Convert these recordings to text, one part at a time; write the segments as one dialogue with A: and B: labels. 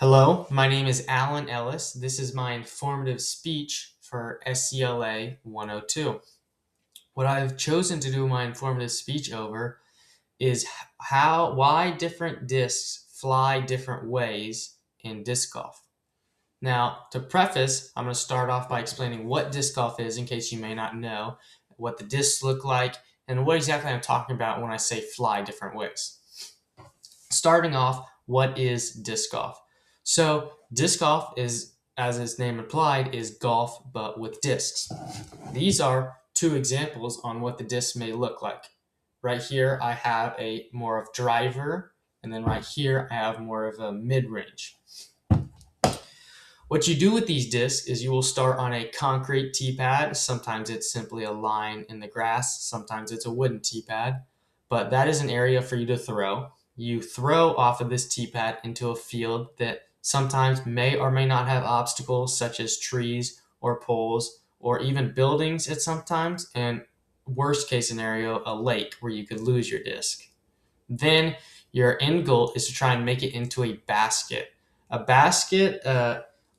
A: Hello, my name is Alan Ellis. This is my informative speech for SCLA 102. What I've chosen to do my informative speech over is why different discs fly different ways in disc golf. Now, to preface, I'm going to start off by explaining what disc golf is in case you may not know, what the discs look like, and what exactly I'm talking about when I say fly different ways. Starting off, what is disc golf? So disc golf is, as its name implied, is golf but with discs. These are two examples on what the disc may look like. Right here I have a more of driver, and then right here I have more of a mid-range. What you do with these discs is you will start on a concrete tee pad. Sometimes it's simply a line in the grass, sometimes it's a wooden tee pad, but that is an area for you to throw. You throw off of this tee pad into a field that sometimes may or may not have obstacles such as trees or poles or even buildings at sometimes, and worst case scenario, a lake where you could lose your disc. Then your end goal is to try and make it into a basket. A basket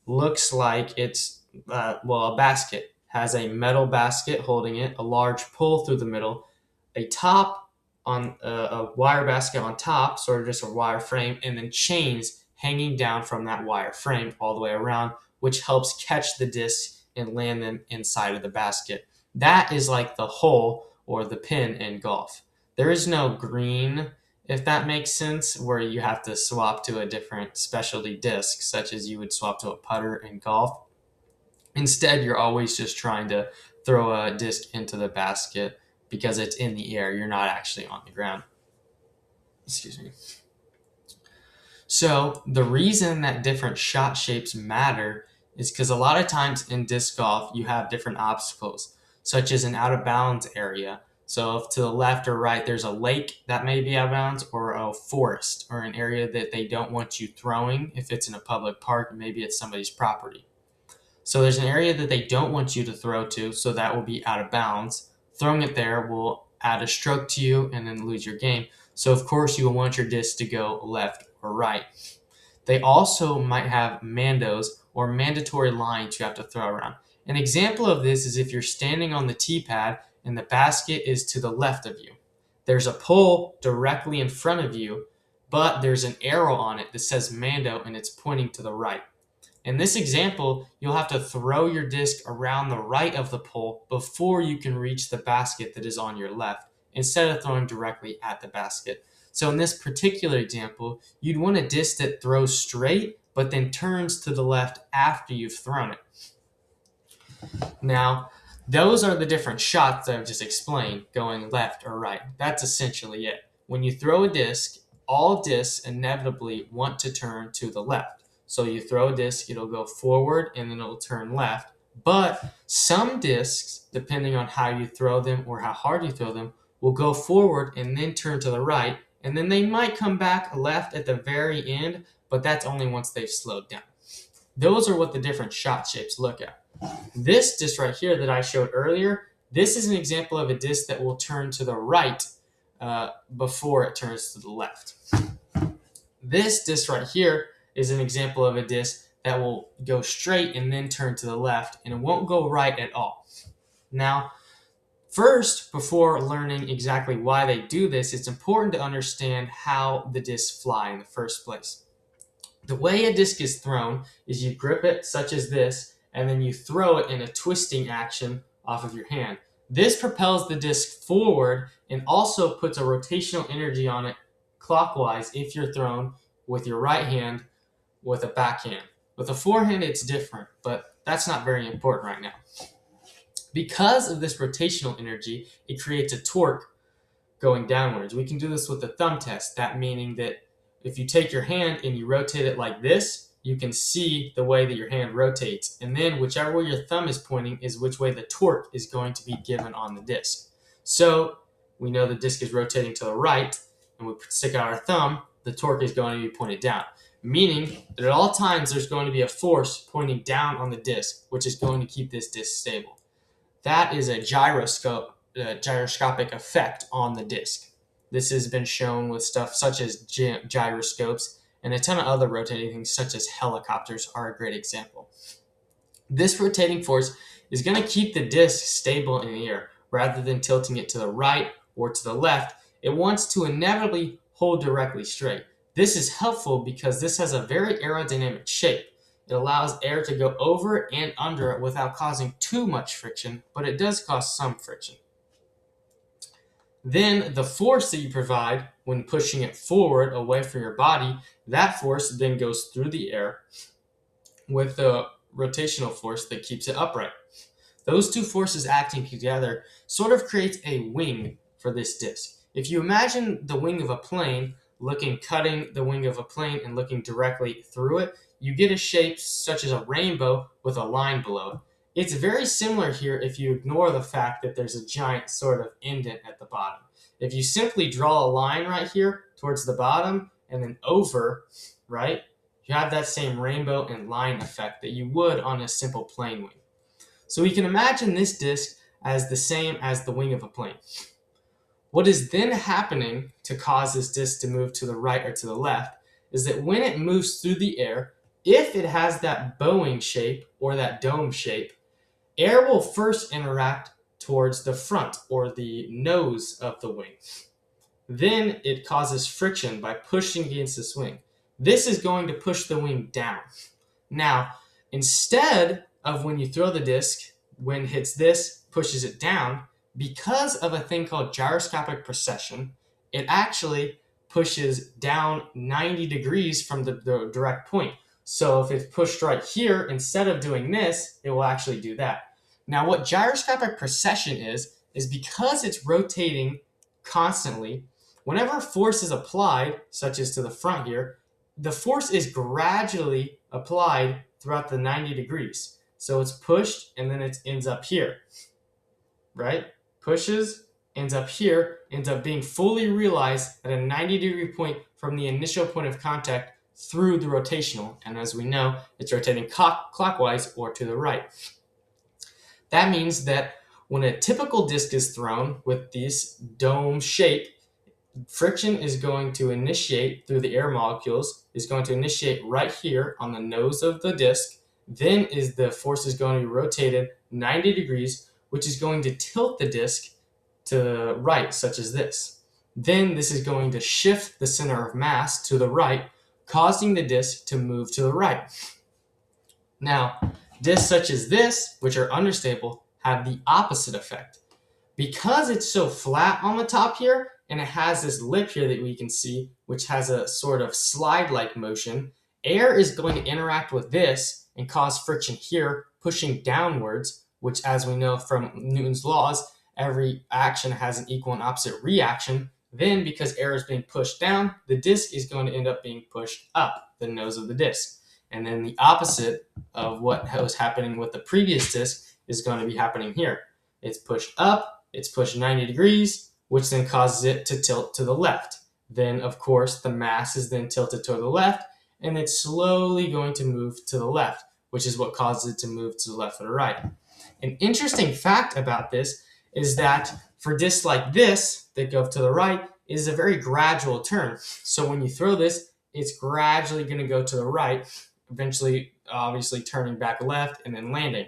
A: looks like a basket has a metal basket holding it, a large pull through the middle, a top on a wire basket on top, sort of just a wire frame, and then chains hanging down from that wire frame all the way around, which helps catch the disc and land them inside of the basket. That is like the hole or the pin in golf. There is no green, if that makes sense, where you have to swap to a different specialty disc, such as you would swap to a putter in golf. Instead, you're always just trying to throw a disc into the basket because it's in the air. You're not actually on the ground. Excuse me. So the reason that different shot shapes matter is because a lot of times in disc golf, you have different obstacles, such as an out of bounds area. So if to the left or right, there's a lake that may be out of bounds, or a forest, or an area that they don't want you throwing. If it's in a public park, maybe it's somebody's property. So there's an area that they don't want you to throw to, so that will be out of bounds. Throwing it there will add a stroke to you and then lose your game. So of course you will want your disc to go left or right. They also might have mandos or mandatory lines you have to throw around. An example of this is if you're standing on the tee pad and the basket is to the left of you. There's a pole directly in front of you, but there's an arrow on it that says Mando and it's pointing to the right. In this example, you'll have to throw your disc around the right of the pole before you can reach the basket that is on your left, instead of throwing directly at the basket. So in this particular example, you'd want a disc that throws straight, but then turns to the left after you've thrown it. Now, those are the different shots that I've just explained, going left or right. That's essentially it. When you throw a disc, all discs inevitably want to turn to the left. So you throw a disc, it'll go forward and then it'll turn left. But some discs, depending on how you throw them or how hard you throw them, will go forward and then turn to the right. And then they might come back left at the very end, but that's only once they've slowed down. Those are what the different shot shapes look at. This disc right here that I showed earlier, this is an example of a disc that will turn to the right before it turns to the left. This disc right here is an example of a disc that will go straight and then turn to the left, and it won't go right at all. Now, first, before learning exactly why they do this, it's important to understand how the discs fly in the first place. The way a disc is thrown is you grip it such as this, and then you throw it in a twisting action off of your hand. This propels the disc forward and also puts a rotational energy on it clockwise if you're thrown with your right hand with a backhand. With a forehand, it's different, but that's not very important right now. Because of this rotational energy, it creates a torque going downwards. We can do this with the thumb test, that meaning that if you take your hand and you rotate it like this, you can see the way that your hand rotates. And then whichever way your thumb is pointing is which way the torque is going to be given on the disc. So we know the disc is rotating to the right, and we stick out our thumb, the torque is going to be pointed down. Meaning that at all times there's going to be a force pointing down on the disc, which is going to keep this disc stable. That is a gyroscopic effect on the disc. This has been shown with stuff such as gyroscopes and a ton of other rotating things such as helicopters are a great example. This rotating force is going to keep the disc stable in the air rather than tilting it to the right or to the left. It wants to inevitably hold directly straight. This is helpful because this has a very aerodynamic shape. It allows air to go over and under it without causing too much friction, but it does cause some friction. Then the force that you provide when pushing it forward away from your body, that force then goes through the air with the rotational force that keeps it upright. Those two forces acting together sort of creates a wing for this disc. If you imagine the wing of a plane cutting the wing of a plane and looking directly through it, you get a shape such as a rainbow with a line below it. It's very similar here if you ignore the fact that there's a giant sort of indent at the bottom. If you simply draw a line right here towards the bottom and then over, right, you have that same rainbow and line effect that you would on a simple plane wing. So we can imagine this disc as the same as the wing of a plane. What is then happening to cause this disc to move to the right or to the left is that when it moves through the air, if it has that Boeing shape or that dome shape, air will first interact towards the front or the nose of the wing. Then it causes friction by pushing against this wing. This is going to push the wing down. Now, instead of when you throw the disc, wind hits this, pushes it down, because of a thing called gyroscopic precession, it actually pushes down 90 degrees from the direct point. So if it's pushed right here, instead of doing this, it will actually do that. Now, what gyroscopic precession is because it's rotating constantly, whenever force is applied, such as to the front here, the force is gradually applied throughout the 90 degrees. So it's pushed and then it ends up here, right? Pushes, ends up here, ends up being fully realized at a 90-degree point from the initial point of contact through the rotational. And as we know, it's rotating clockwise or to the right. That means that when a typical disc is thrown with this dome shape, friction is going to initiate through the air molecules, is going to initiate right here on the nose of the disc. Then the force is going to be rotated 90 degrees, which is going to tilt the disc to the right, such as this. Then this is going to shift the center of mass to the right, causing the disc to move to the right. Now, discs such as this, which are understable, have the opposite effect. Because it's so flat on the top here, and it has this lip here that we can see, which has a sort of slide-like motion, air is going to interact with this and cause friction here, pushing downwards, which, as we know from Newton's laws, every action has an equal and opposite reaction. Then, because air is being pushed down, the disc is going to end up being pushed up, the nose of the disc. And then the opposite of what was happening with the previous disc is going to be happening here. It's pushed up, it's pushed 90 degrees, which then causes it to tilt to the left. Then, of course, the mass is then tilted to the left, and it's slowly going to move to the left, which is what causes it to move to the left or the right. An interesting fact about this is that for discs like this that go to the right, it is a very gradual turn. So when you throw this, it's gradually going to go to the right, eventually obviously turning back left and then landing.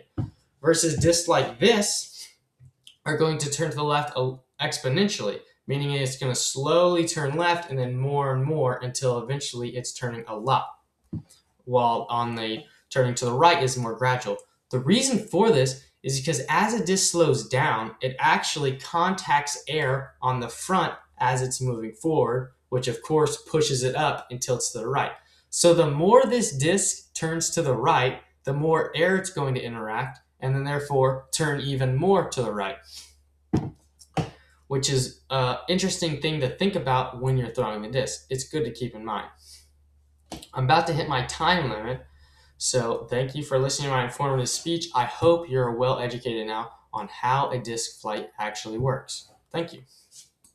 A: Versus discs like this are going to turn to the left exponentially, meaning it's going to slowly turn left and then more and more until eventually it's turning a lot, while on the turning to the right is more gradual. The reason for this is because as a disc slows down, it actually contacts air on the front as it's moving forward, which of course pushes it up and tilts to the right. So the more this disc turns to the right, the more air it's going to interact, and then therefore turn even more to the right, which is an interesting thing to think about when you're throwing the disc. It's good to keep in mind. I'm about to hit my time limit, so thank you for listening to my informative speech. I hope you're well educated now on how a disc flight actually works. Thank you.